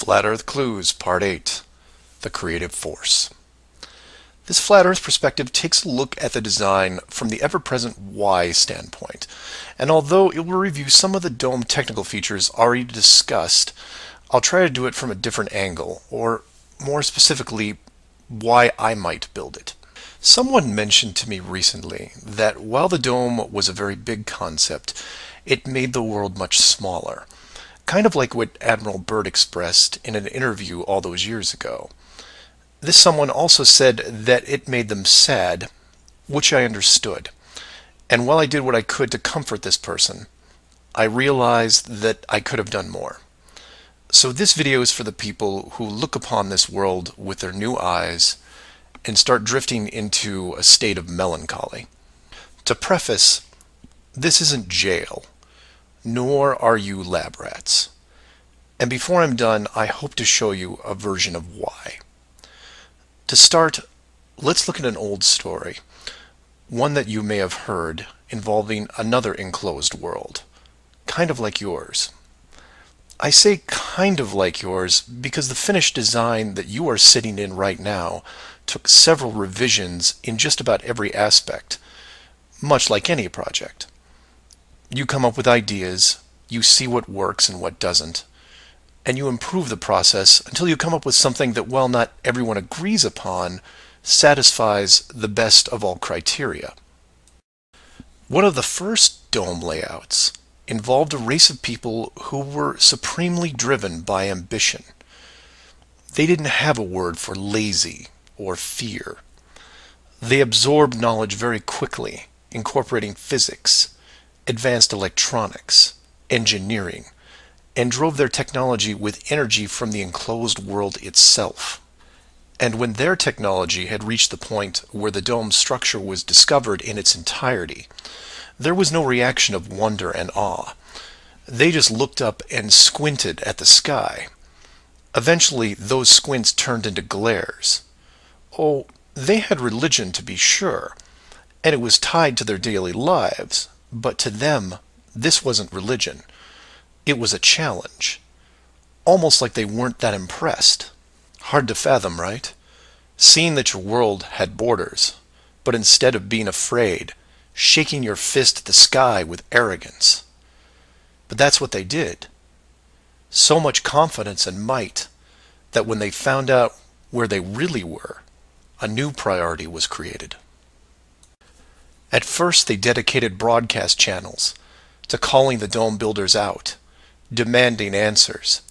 Flat Earth Clues, Part 8, The Creative Force. This Flat Earth perspective takes a look at the design from the ever-present why standpoint, and although it will review some of the dome technical features already discussed, I'll try to do it from a different angle, or more specifically, why I might build it. Someone mentioned to me recently that while the dome was a very big concept, it made the world much smaller. Kind of like what Admiral Byrd expressed in an interview all those years ago. This someone also said that it made them sad, which I understood. And while I did what I could to comfort this person, I realized that I could have done more. So this video is for the people who look upon this world with their new eyes and start drifting into a state of melancholy. To preface, this isn't jail, nor are you lab rats. And before I'm done, I hope to show you a version of why. To start, let's look at an old story, one that you may have heard, involving another enclosed world, kind of like yours. I say kind of like yours because the finished design that you are sitting in right now took several revisions in just about every aspect, much like any project. You come up with ideas, you see what works and what doesn't, and you improve the process until you come up with something that, while not everyone agrees upon, satisfies the best of all criteria. One of the first dome layouts involved a race of people who were supremely driven by ambition. They didn't have a word for lazy or fear. They absorbed knowledge very quickly, incorporating physics, advanced electronics, engineering, and drove their technology with energy from the enclosed world itself. And when their technology had reached the point where the dome's structure was discovered in its entirety, there was no reaction of wonder and awe. They just looked up and squinted at the sky. Eventually, those squints turned into glares. Oh, they had religion, to be sure, and it was tied to their daily lives, but to them, this wasn't religion. It was a challenge. Almost like they weren't that impressed. Hard to fathom, right? Seeing that your world had borders, but instead of being afraid, shaking your fist at the sky with arrogance. But that's what they did. So much confidence and might that when they found out where they really were, a new priority was created. At first, they dedicated broadcast channels to calling the dome builders out, demanding answers,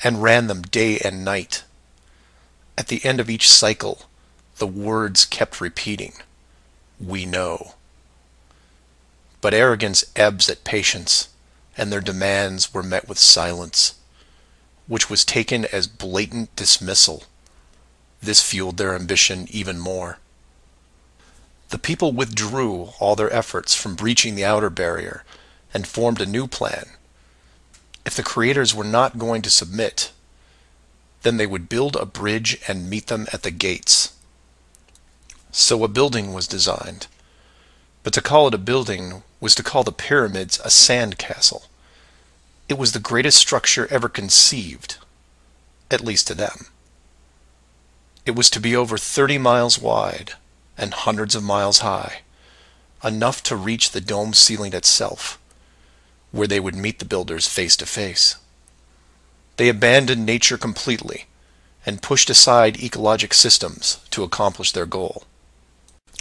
and ran them day and night. At the end of each cycle, the words kept repeating, "We know." But arrogance ebbs at patience, and their demands were met with silence, which was taken as blatant dismissal. This fueled their ambition even more. The people withdrew all their efforts from breaching the outer barrier and formed a new plan. If the creators were not going to submit, then they would build a bridge and meet them at the gates. So a building was designed. But to call it a building was to call the pyramids a sand castle. It was the greatest structure ever conceived, at least to them. It was to be over 30 miles wide and hundreds of miles high, enough to reach the dome ceiling itself, where they would meet the builders face to face. They abandoned nature completely and pushed aside ecologic systems to accomplish their goal.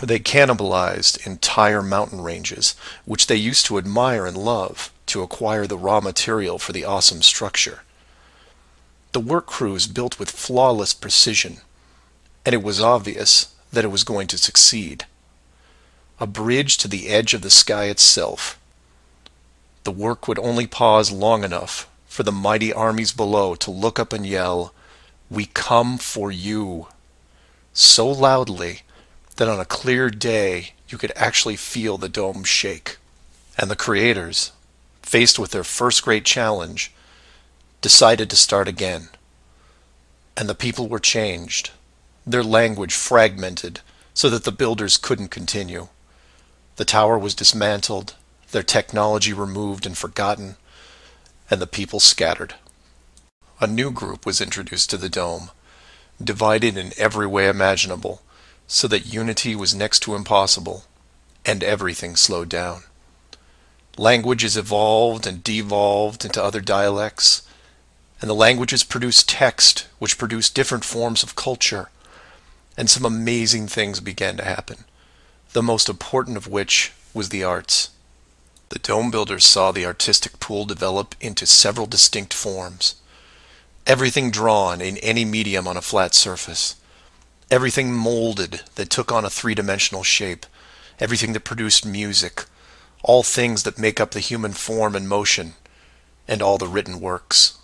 They cannibalized entire mountain ranges, which they used to admire and love, to acquire the raw material for the awesome structure. The work crews built with flawless precision, and it was obvious that it was going to succeed. A bridge to the edge of the sky itself. The work would only pause long enough for the mighty armies below to look up and yell, "We come for you," so loudly that on a clear day you could actually feel the dome shake. And the creators, faced with their first great challenge, decided to start again. And the people were changed, their language fragmented so that the builders couldn't continue. The tower was dismantled, their technology removed and forgotten, and the people scattered. a new group was introduced to the dome, divided in every way imaginable, so that unity was next to impossible, and everything slowed down. Languages evolved and devolved into other dialects, and the languages produced text, which produced different forms of culture, and some amazing things began to happen, the most important of which was the arts. The dome builders saw the artistic pool develop into several distinct forms. Everything drawn in any medium on a flat surface. Everything molded that took on a three-dimensional shape. Everything that produced music. All things that make up the human form and motion. And all the written works.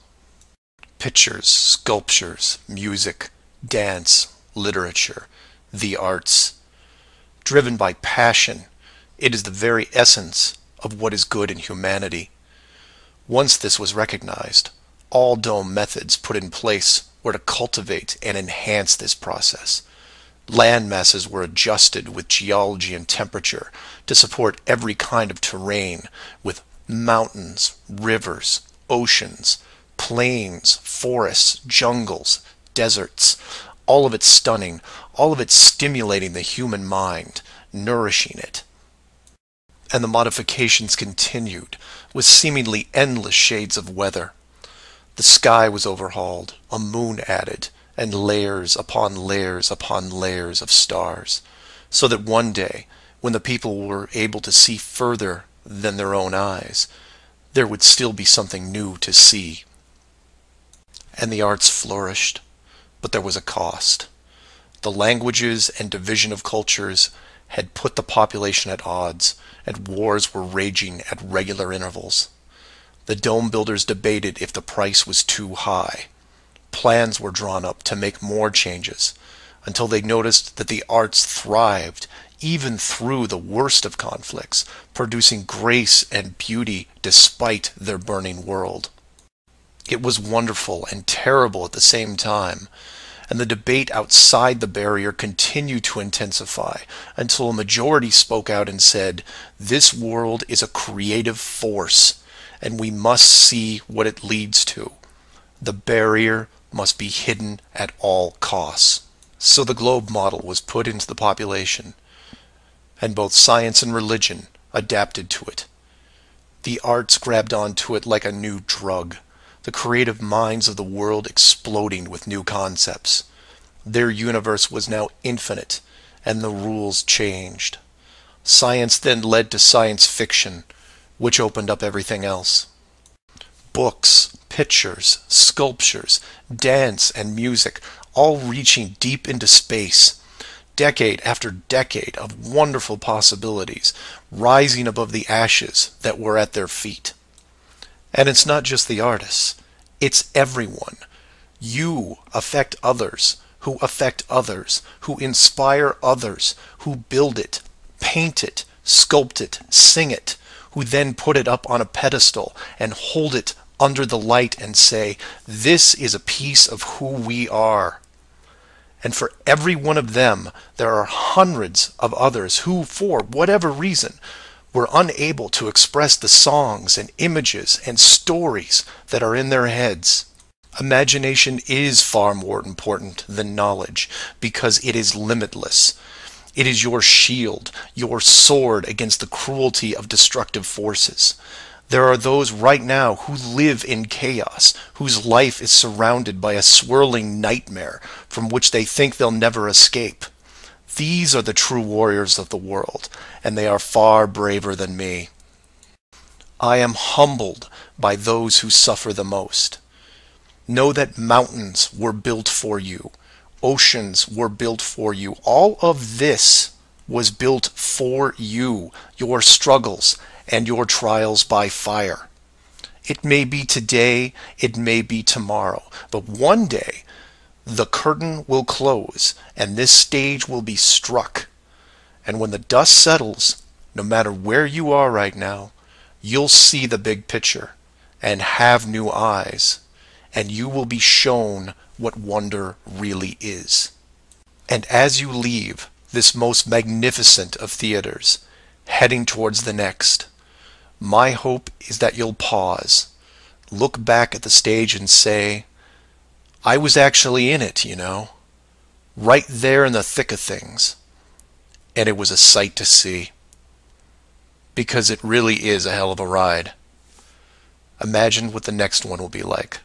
Pictures, sculptures, music, dance, literature, the arts. Driven by passion, it is the very essence of what is good in humanity. Once this was recognized, all dome methods put in place were to cultivate and enhance this process. Land masses were adjusted with geology and temperature to support every kind of terrain, with mountains, rivers, oceans, plains, forests, jungles, deserts, all of it stunning, all of it stimulating the human mind, nourishing it. And the modifications continued, with seemingly endless shades of weather. The sky was overhauled, a moon added, and layers upon layers upon layers of stars, so that one day, when the people were able to see further than their own eyes, there would still be something new to see. And the arts flourished, but there was a cost. The languages and division of cultures had put the population at odds, and wars were raging at regular intervals. The dome builders debated if the price was too high. Plans were drawn up to make more changes, until they noticed that the arts thrived even through the worst of conflicts, producing grace and beauty despite their burning world. It was wonderful and terrible at the same time, and the debate outside the barrier continued to intensify until a majority spoke out and said, "This world is a creative force, and we must see what it leads to. The barrier must be hidden at all costs." So the globe model was put into the population, and both science and religion adapted to it. The arts grabbed onto it like a new drug, the creative minds of the world exploding with new concepts. Their universe was now infinite, and the rules changed. Science then led to science fiction, which opened up everything else. Books, pictures, sculptures, dance, and music, all reaching deep into space, decade after decade of wonderful possibilities, rising above the ashes that were at their feet. And it's not just the artists, it's everyone. You affect others, who affect others, who inspire others, who build it, paint it, sculpt it, sing it, who then put it up on a pedestal and hold it under the light and say, "This is a piece of who we are." And for every one of them, there are hundreds of others who, for whatever reason, were unable to express the songs and images and stories that are in their heads. Imagination is far more important than knowledge because it is limitless. It is your shield, your sword against the cruelty of destructive forces. There are those right now who live in chaos, whose life is surrounded by a swirling nightmare from which they think they'll never escape. These are the true warriors of the world, and they are far braver than me. I am humbled by those who suffer the most. Know that mountains were built for you. Oceans were built for you. All of this was built for you, your struggles and your trials by fire. It may be today, it may be tomorrow, but one day the curtain will close and this stage will be struck. And when the dust settles, no matter where you are right now, you'll see the big picture and have new eyes, and you will be shown what wonder really is. And as you leave this most magnificent of theaters, heading towards the next, my hope is that you'll pause, look back at the stage and say, I was actually in it, you know, right there in the thick of things. And it was a sight to see, because it really is a hell of a ride. Imagine what the next one will be like.